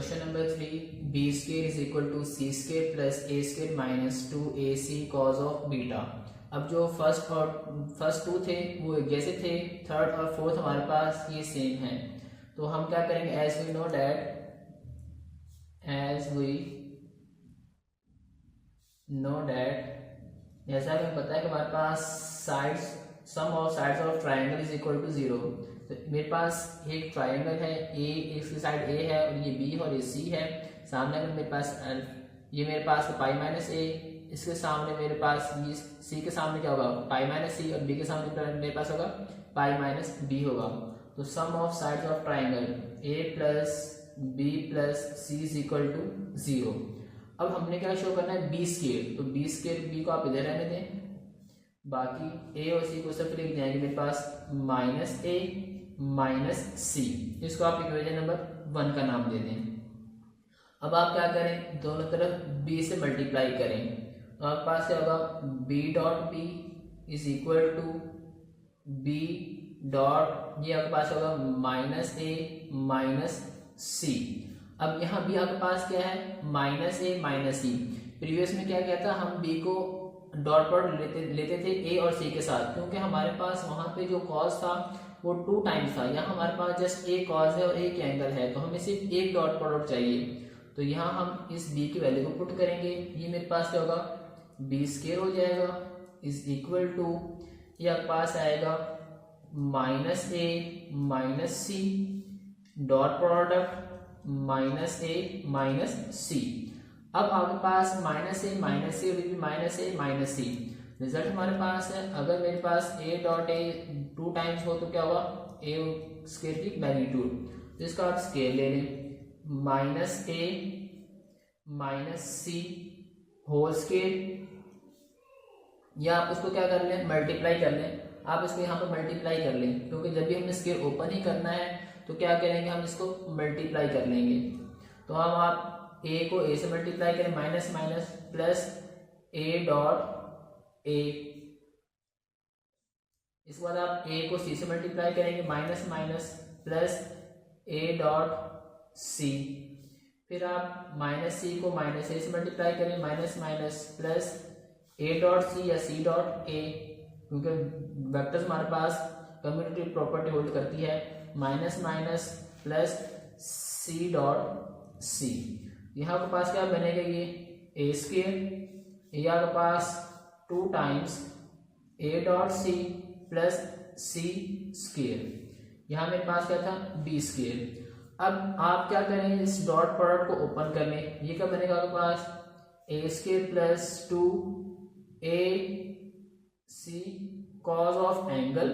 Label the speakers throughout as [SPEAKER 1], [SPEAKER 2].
[SPEAKER 1] Question number 3, B square is equal to C square plus A square minus 2ac cos of beta. अब जो first to थे वो जैसे थे, third और फोर्थ हमारे पास ये सेम है, तो हम क्या करेंगे, एज वी नो दैट जैसा कि हमें पता है कि हमारे पास sides sum of sides of triangle is equal to 0। तो मेरे पास एक ट्राइंगल है, ए इसकी साइड ए है और ये बी है और ये सी है। सामने अगर मेरे पास ये मेरे पास पाई माइनस ए, इसके सामने मेरे पास ये सी के सामने क्या होगा, पाई माइनस सी, और बी के सामने मेरे पास होगा पाई माइनस बी होगा। तो sum of sides of triangle A plus B plus C is equal to 0। अब हमने क्या शो करना है, बी स्क्वायर, तो बी स्क्वायर बी को आप इधर रहने दें, बाकी ए और सी को सब लिख जाएंगे मेरे पास माइनस ए माइनस सी, इसको आप इक्वेशन नंबर 1 का नाम दे दें। अब आप क्या करें, दोनों तरफ b से मल्टीप्लाई करें, तो आपके पास क्या होगा, b dot B is equal to b dot, ये आपके पास होगा माइनस ए माइनस सी। अब यहाँ भी आपके पास क्या है, minus A minus C. Previous में क्या किया था, हम b को डॉट प्रोडक्ट लेते थे ए और सी के साथ, क्योंकि हमारे पास वहां पे जो कॉस था वो 2 टाइम्स था, यहाँ हमारे पास जस्ट एक कॉस है और एक एंगल है, तो हमें सिर्फ एक डॉट प्रोडक्ट चाहिए। तो यहाँ हम इस b की वैल्यू को पुट करेंगे, ये मेरे पास क्या होगा, बी स्क्वायर हो जाएगा इज इक्वल टू, ये आपके पास आएगा minus A minus C dot product minus A minus C. अब आपके पास minus A minus A minus C, result हमारे पास है। अगर मेरे पास ए डॉट ए 2 टाइम्स हो तो क्या हुआ, ए स्क्वायर की मैग्नीट्यूड, तो इसका आप स्केल ले लें, minus A minus C whole square, या आप उसको क्या कर लें, मल्टीप्लाई कर लें। आप इसको यहाँ पर मल्टीप्लाई कर लें, क्योंकि जब भी हमने स्क्वायर ओपन ही करना है तो क्या करेंगे, हम इसको मल्टीप्लाई कर लेंगे। तो हम आप ए को ए से मल्टीप्लाई करें, minus minus plus A dot A, इसके बाद आप ए को सी से मल्टीप्लाई करेंगे, minus minus plus A dot C, फिर आप माइनस सी को माइनस ए से मल्टीप्लाई करें, minus minus plus A dot C या सी डॉट ए, क्योंकि वेक्टर्स हमारे पास कम्यूटेटिव प्रॉपर्टी होल्ड करती है, minus minus plus C dot C. यहाँ के पास क्या बनेगा, ये ए स्क्वायर, ये आपके पास 2 times A dot C plus C square, यहाँ मेरे पास क्या था, बी स्क्वायर। अब आप क्या करें, इस डॉट प्रोडक्ट को ओपन कर लें, ये क्या बनेगा आपके पास, A square plus 2 A C cos of angle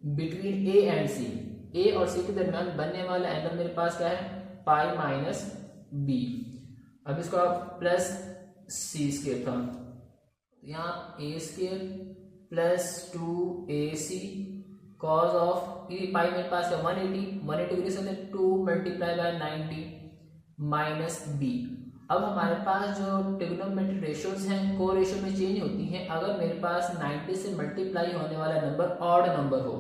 [SPEAKER 1] between A and C, A और सी के दरमियान बनने वाला एंगल मेरे पास क्या है, पाई माइनस बी। अब इसको आप प्लस सी स्क्वायर था, यहाँ A square plus 2ac cos of, ये पाई मेरे पास है 180 डिग्री से 2 मल्टीप्लाई बाय 90 माइनस बी। अब हमारे पास जो ट्रिग्नोमेट्रिक रेशियोज हैं को रेशियो में चेंज होती हैं अगर मेरे पास 90 से मल्टीप्लाई होने वाला नंबर ऑड नंबर हो।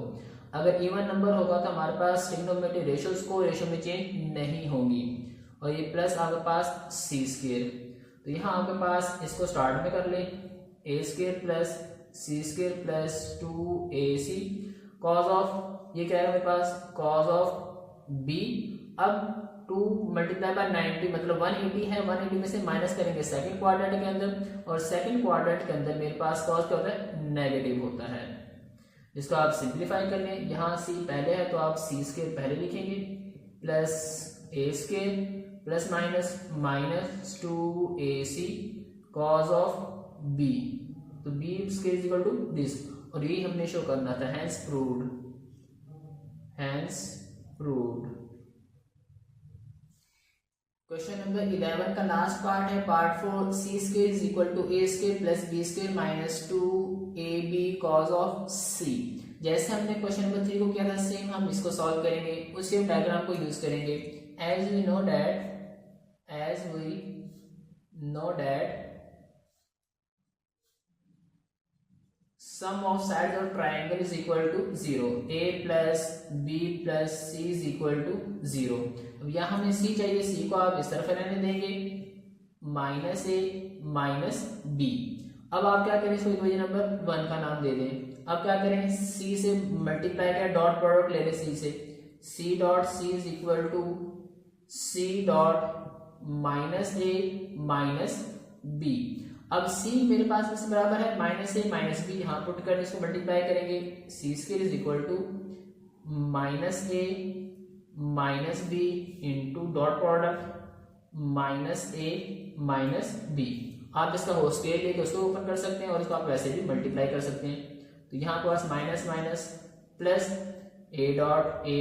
[SPEAKER 1] अगर इवन नंबर होगा तो हमारे पास ट्रिग्नोमेट्रिक रेशियोज को रेशियो में चेंज नहीं होंगी। और ये प्लस आपके पास सी स्क्वायर, तो यहाँ आपके पास इसको स्टार्ट में कर ले, A square plus C square plus 2ac cos of, ये क्या है मेरे पास, कॉज ऑफ बी। अब 2 मल्टीप्लाई बाय 90 मतलब 180 है, 180 में से माइनस करेंगे सेकंड क्वाड्रेंट के अंदर, और सेकंड क्वाड्रेंट के अंदर मेरे पास कॉस क्या होता है, नेगेटिव होता है। इसको आप सिंप्लीफाई कर लें, यहाँ सी पहले है तो आप सी स्क्वायर पहले लिखेंगे plus A square plus minus minus 2ac cos of B, तो B square is equal to this, और यही हमने शो करना था, hence proved, hence proved. Question number 11 का लास्ट पार्ट है, part 4, C square is equal to A square plus B square minus 2ab cos of C. जैसे हमने question number 3 को किया था सेम हम इसको सॉल्व करेंगे, उस सेम डायग्राम को यूज करेंगे। As we know that sum of sides of triangle is equal to 0, a plus B plus C is equal to 0। अब यहाँ हमें सी चाहिए, सी को आप इस तरफ रहने देंगे, माइनस ए माइनस बी। अब आप क्या करें, इसको इक्वेशन नंबर 1 का नाम दे दें। अब क्या करें, सी से मल्टीप्लाई करें, डॉट प्रोडक्ट ले लें सी से, C dot C is equal to C dot minus A minus B. अब c मेरे पास किस बराबर है, माइनस ए माइनस बी, यहाँ पुट कर इसको मल्टीप्लाई करेंगे, C square is equal to minus A minus B into dot product minus A minus B. आप इसका होल स्क्वायर लेके उसको ओपन कर सकते हैं और इसको आप वैसे भी मल्टीप्लाई कर सकते हैं। तो यहाँ के पास minus minus plus A dot A,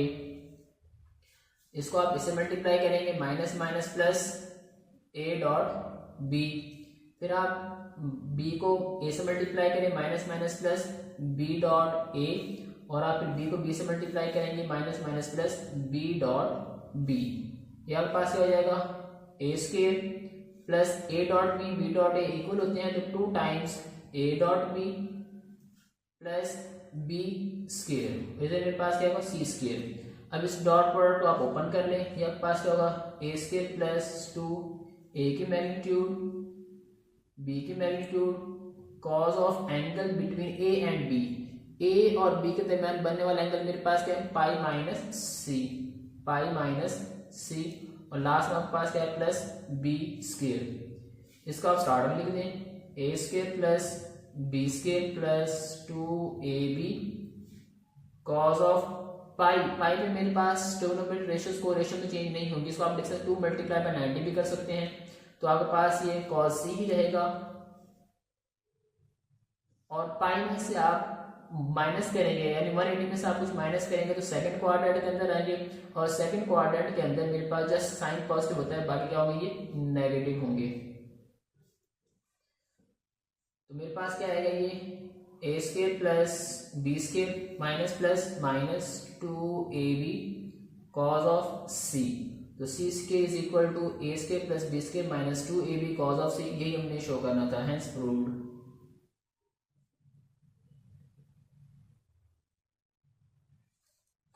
[SPEAKER 1] इसको आप इससे मल्टीप्लाई करेंगे, minus minus plus A dot B. फिर आप b को a से मल्टीप्लाई करें, minus minus plus b dot a, और आप फिर b को b से मल्टीप्लाई करेंगे, minus minus plus b dot b। ये आपके पास क्या हो जाएगा, a square plus a dot b dot a equal होते हैं तो 2 times a dot b plus b square. वैसे मेरे पास क्या होगा, c स्क्वायर। अब इस डॉट प्रोडक्ट को आप ओपन कर लें, ये आपके पास क्या होगा, a स्क्वायर प्लस 2a की मैग्नीट्यूड b की magnitude cos of angle between a and b, a और b के दरमियान बनने वाला एंगल मेरे पास क्या है, पाई माइनस सी, और लास्ट में आपके पास क्या है, प्लस b स्क्वायर। इसको आप स्टार्ट में लिख दें, a square plus b square plus 2ab cos of pi पे मेरे पास ट्रिग्नोमेट्रिक रेशियोज को रेशियो में चेंज नहीं होंगी, इसको आप लिख सकते 2 मल्टीप्लाई बाय 90 भी कर सकते हैं, तो आपके पास ये cos c ही रहेगा। और पाई में से आप माइनस करेंगे, यानी 180 में से आप कुछ माइनस करेंगे तो सेकंड क्वाड्रेंट के अंदर आएंगे, और सेकंड क्वाड्रेंट के अंदर मेरे पास जस्ट साइन पॉजिटिव होता है, बाकी क्या होंगे, ये नेगेटिव होंगे। तो मेरे पास क्या आएगा, ये a square plus b square minus plus minus 2ab cos of c, तो c square is equal to a square plus b square minus 2ab cos of c, यही हमने शो करना था, hence proved.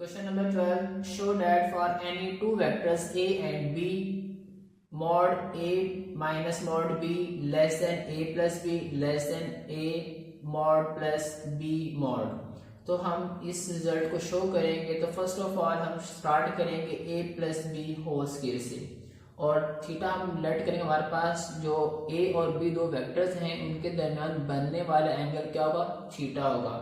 [SPEAKER 1] Question number 12, show that for any two vectors a and b mod a minus mod b less than a plus b less than a mod plus b mod। तो हम इस result को show करेंगे, तो first of all हम start करेंगे a plus B whole square से, और थीटा हम लेट करेंगे, हमारे पास जो a और b दो वेक्टर्स हैं उनके दरमियान बनने वाला एंगल क्या होगा, थीटा होगा।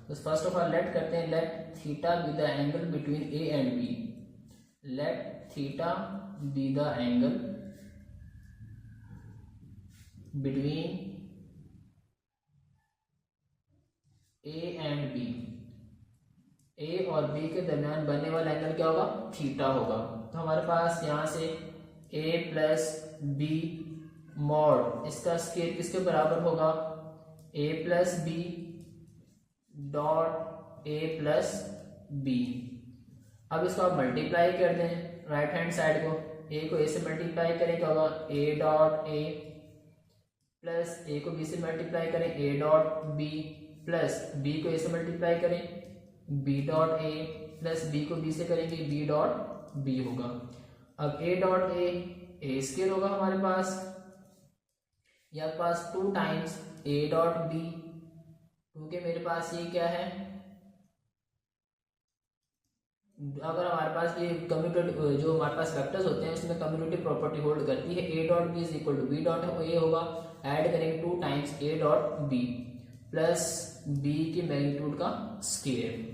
[SPEAKER 1] तो फर्स्ट ऑफ ऑल लेट करते हैं, let theta be the angle between a and b, let theta be the angle between a and b, a और b के दरमियान बनने वाला एंगल क्या होगा, थीटा होगा। तो हमारे पास यहाँ से a प्लस b मॉड, इसका स्क्वायर किसके बराबर होगा, a plus b dot a plus b। अब इसको आप मल्टीप्लाई कर दें राइट हैंड साइड को, a को a से मल्टीप्लाई करें क्या होगा, a dot a plus a को b से मल्टीप्लाई करें a dot b plus b को a से मल्टीप्लाई करें b dot a plus b को b से करेंगे b डॉट b होगा। अब a डॉट a स्क्वायर होगा हमारे पास, या पास 2 टाइम्स a डॉट b, क्योंकि मेरे पास ये क्या है, अगर हमारे पास ये कम्यूटेटिव जो हमारे पास वेक्टर्स होते हैं उसमें कम्यूटेटिव प्रॉपर्टी होल्ड करती है, a dot b is equal to b dot a होगा, ऐड करेंगे 2 times a dot b plus b की मैग्नीट्यूड का स्क्वायर।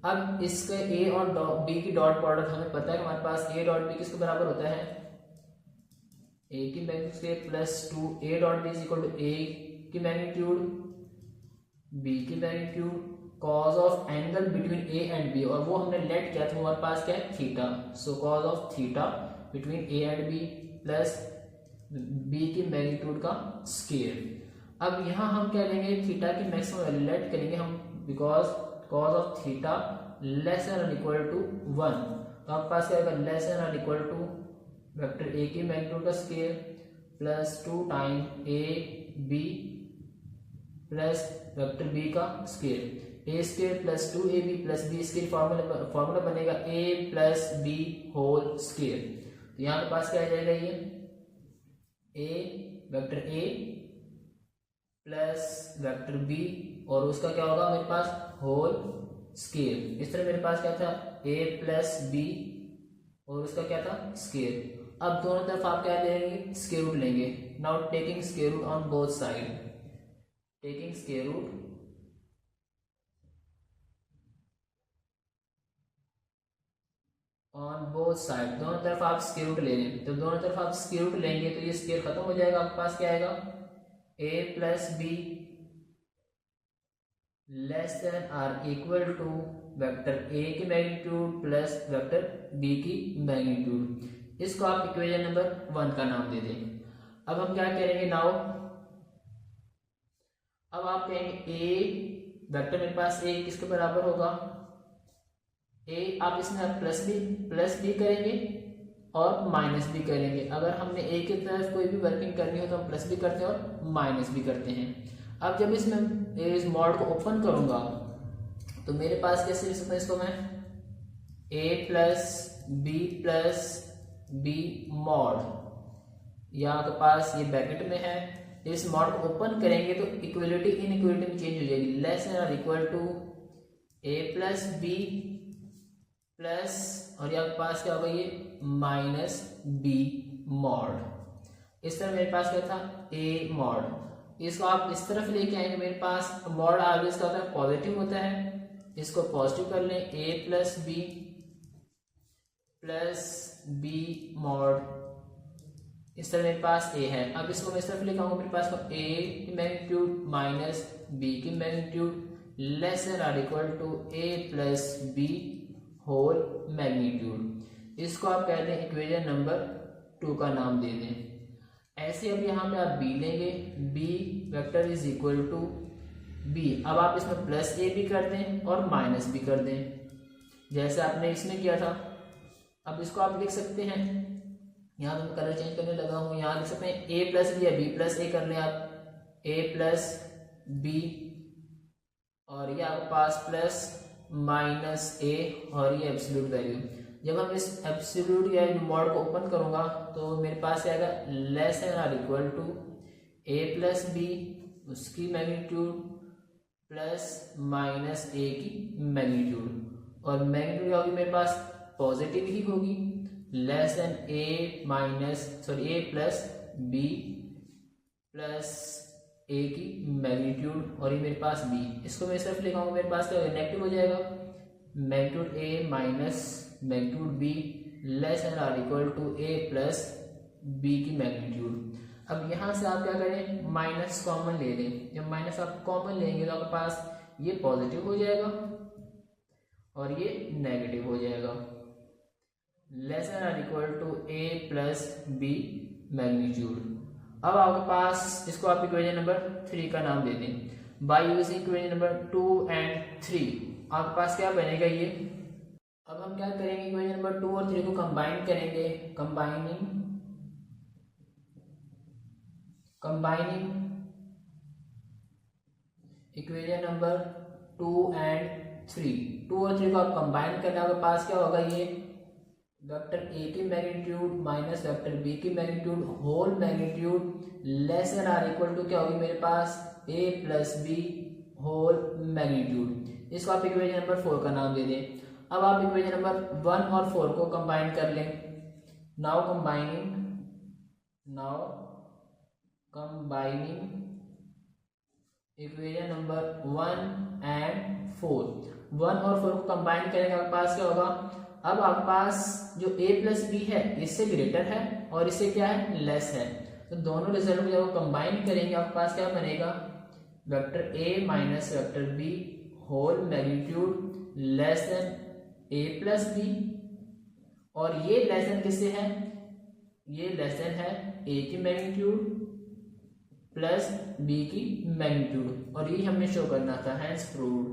[SPEAKER 1] अब इसके a और b की डॉट प्रोडक्ट हमें पता है कि हमारे पास a डॉट b किसके बराबर होता है, a की magnitude square plus 2 a dot b is equal to a की मैग्नीट्यूड b की magnitude cos of angle between a and b, और वो हमने लेट किया था, हमारे पास क्या है, theta. Show cause of theta between a and b plus b की मैग्नीट्यूड का स्क्वायर। अब यहाँ हम क्या लेंगे, थीटा की मैक्सिमम वैल्यू लेट करेंगे हम, because cos of theta less than और इक्वल टू 1, तो आपके पास क्या होगा, लेस देन और इक्वल टू वेक्टर a की मैग्नीट्यूड का square plus 2 time a b plus vector B का square, A square plus 2ab plus B square formula बनेगा a plus B whole square. तो यहाँ पे पास क्या आ जाएगा, ये vector a plus vector B और उसका क्या होगा मेरे पास होल स्क्वायर। इस तरह मेरे पास क्या था a प्लस बी और उसका क्या था स्क्वायर। अब दोनों तरफ आप क्या लेंगे, स्क्वायर रूट लेंगे। Now taking square root on both side, taking square root on both side, दोनों तरफ आप स्क्वायर रूट ले लें। तो दोनों तरफ आप स्क्वायर रूट लेंगे तो ये स्क्वायर खत्म हो जाएगा, आपके पास क्या आएगा a plus B less than or equal to vector a की मैग्नीट्यूड प्लस वेक्टर b की मैग्नीट्यूड। इसको आप इक्वेशन नंबर 1 का नाम दे दें। अब हम क्या करेंगे नाउ, अब आप कहेंगे a वेक्टर मेरे पास a किसके बराबर होगा, a आप इसमें प्लस बी करेंगे और माइनस भी करेंगे। अगर हमने a की तरफ कोई भी वर्किंग करनी हो तो हम प्लस भी करते हैं और माइनस भी करते हैं। अब जब इसमें इस मॉड को ओपन करूंगा तो मेरे पास कैसे लिख सकता हूं इसको मैं, a प्लस बी मॉड, यहाँ के पास ये ब्रैकेट में है। इस मॉड को ओपन करेंगे तो इक्वलिटी इनइक्वलिटी में चेंज हो जाएगी, लेस देन और equal to a plus B plus और यहाँ के पास क्या होगा ये माइनस बी मॉड। इस तरह मेरे पास क्या था a मॉड। इसको आप इस तरफ लेके आएंगे, मेरे पास मॉड आगे इसका होता है पॉजिटिव होता है, इसको पॉजिटिव कर लें a प्लस बी मॉड। इस तरह मेरे पास a है। अब इसको मैं इस तरफ लेके आऊंगा, मेरे पास a की मैग्नीट्यूड माइनस b की मैग्नीट्यूड लेस देन और equal to a plus B whole magnitude. इसको आप कहते हैं इक्वेशन नंबर 2 का नाम दे दें। ऐसे अब यहाँ पे आप b लेंगे, b vector is equal to b। अब आप इसमें प्लस a भी कर दें और माइनस भी कर दें जैसे आपने इसमें किया था। अब इसको आप लिख सकते हैं, यहाँ पे मैं कलर चेंज करने लगा हूँ, यहाँ लिख सकते हैं a प्लस बी या b प्लस a कर लें आप, a प्लस बी और ये आपके पास प्लस माइनस a और ये एब्सोल्यूट वैल्यू। जब हम इस एब्सोल्यूट या मॉड को ओपन करूंगा तो मेरे पास आएगा लेस देन और equal to a plus B उसकी मैग्नीट्यूड प्लस माइनस a की मैग्नीट्यूड और मैग्नीट्यूड क्या होगी मेरे पास पॉजिटिव ही होगी, less than a plus B plus a की मैग्नीट्यूड और ये मेरे पास b। इसको मैं सिर्फ लिखाऊंगा, मेरे पास क्या नेगेटिव हो जाएगा, magnitude a minus magnitude b less than और equal to a plus b की मैग्नीट्यूड। अब यहाँ से आप क्या करें माइनस कॉमन ले लें। जब माइनस आप कॉमन लेंगे तो आपके पास ये पॉजिटिव हो जाएगा और ये नेगेटिव हो जाएगा, लेस देन और equal to a plus b magnitude. अब आपके पास इसको आप इक्वेशन नंबर 3 का नाम दे दें। By using equation number 2 and 3 आपके पास क्या बनेगा ये। अब हम क्या करेंगे इक्वेशन नंबर 2 और 3 को कंबाइन करेंगे, कंबाइनिंग इक्वेशन नंबर 2 एंड 3। 2 और 3 को आप कंबाइन करना, आपके पास क्या होगा ये वेक्टर a की मैग्नीट्यूड माइनस वेक्टर b की magnitude whole magnitude less than or equal to क्या होगी मेरे पास a plus B whole magnitude. इसको आप इक्वेशन नंबर 4 का नाम दे दें। अब आप इक्वेशन नंबर 1 और 4 को कंबाइन कर लें। Now combining equation number 1 and 4। 1 और 4 को कंबाइन करेंगे आपके पास क्या होगा, अब आपके पास जो a प्लस बी है इससे ग्रेटर है और इससे क्या है लेस है, तो दोनों रिजल्ट को जब कंबाइन करेंगे आपके पास क्या बनेगा vector a minus vector b whole magnitude less than a plus B और ये लेस देन किससे है, ये लेस देन है a की मैग्नीट्यूड प्लस b की मैग्नीट्यूड और ये हमें शो करना था, हैंस प्रूव्ड।